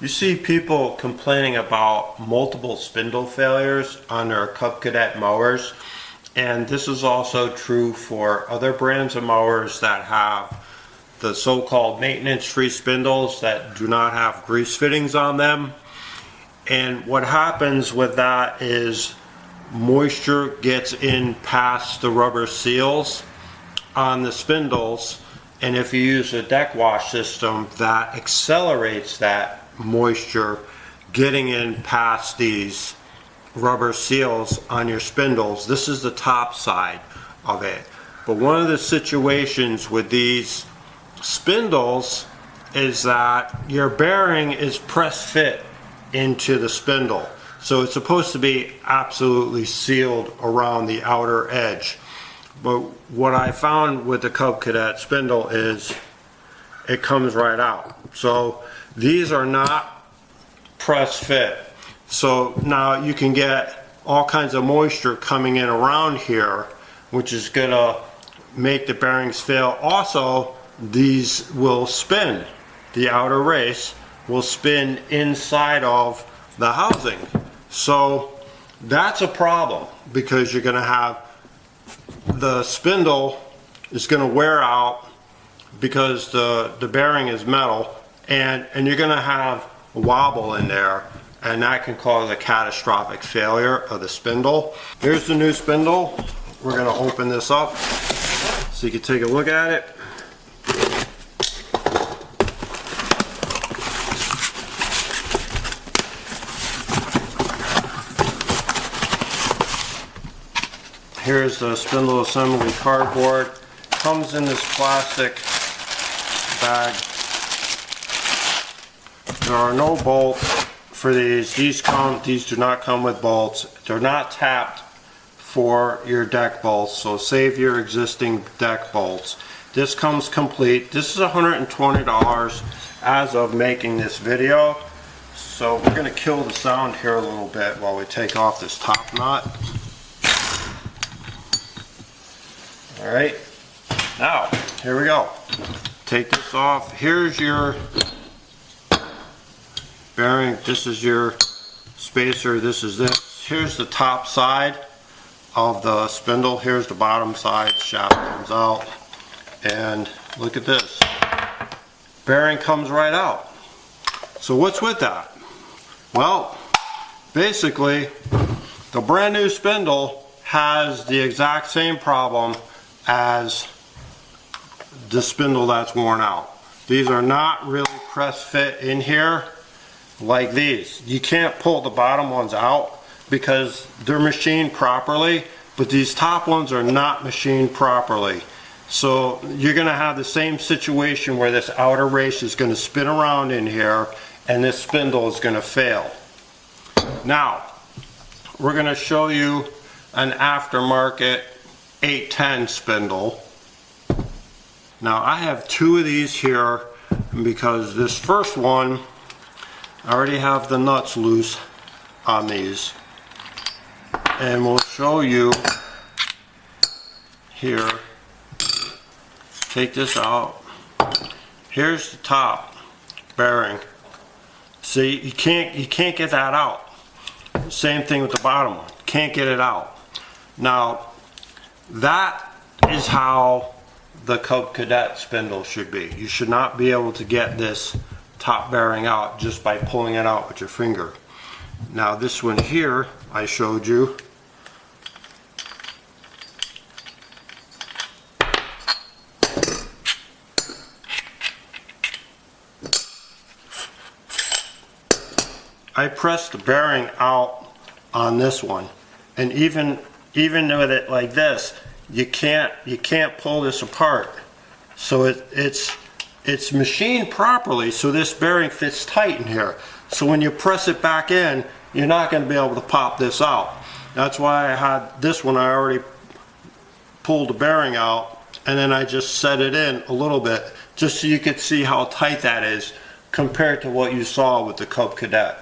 You see people complaining about multiple spindle failures on their Cub Cadet mowers, and this is also true for other brands of mowers that have the so-called maintenance-free spindles that do not have grease fittings on them. And what happens with that is moisture gets in past the rubber seals on the spindles, and if you use a deck wash system, that accelerates that moisture getting in past these rubber seals on your spindles. This is the top side of it. But one of the situations with these spindles is that your bearing is press fit into the spindle. So it's supposed to be absolutely sealed around the outer edge. But what I found with the Cub Cadet spindle is it comes right out. So these are not press fit. So now you can get all kinds of moisture coming in around here, which is gonna make the bearings fail. Also, these will spin. The outer race will spin inside of the housing. So that's a problem, because you're gonna have the spindle is gonna wear out because the bearing is metal, and you're gonna have a wobble in there, and that can cause a catastrophic failure of the spindle. Here's the new spindle. We're gonna open this up so you can take a look at it. Here's the spindle assembly cardboard. Comes in this plastic bag. There are no bolts for these. These do not come with bolts. They're not tapped for your deck bolts, so save your existing deck bolts. This comes complete. This is $120 as of making this video. So we're going to kill the sound here a little bit while we take off this top nut. Alright, now here we go. Take this off. Here's your bearing. This is your spacer. This is this. Here's the top side of the spindle. Here's the bottom side. Shaft comes out. And look at this. Bearing comes right out. So what's with that? Well, basically, the brand new spindle has the exact same problem as the spindle that's worn out. These are not really press fit in here like these. You can't pull the bottom ones out because they're machined properly, but these top ones are not machined properly. So you're gonna have the same situation where this outer race is gonna spin around in here and this spindle is gonna fail. Now, we're gonna show you an aftermarket 810 spindle. Now I have two of these here because this first one, I already have the nuts loose on these, and we'll show you here. Take this out. Here's the top bearing. See, you can't get that out. Same thing with the bottom one. Can't get it out. Now that is how the Cub Cadet spindle should be. You should not be able to get this top bearing out just by pulling it out with your finger. Now this one here I showed you. I pressed the bearing out on this one, and even with it like this, you can't pull this apart. So it's machined properly, so this bearing fits tight in here. So when you press it back in, you're not going to be able to pop this out. That's why I had this one. I already pulled the bearing out, and then I just set it in a little bit, just so you could see how tight that is compared to what you saw with the Cub Cadet.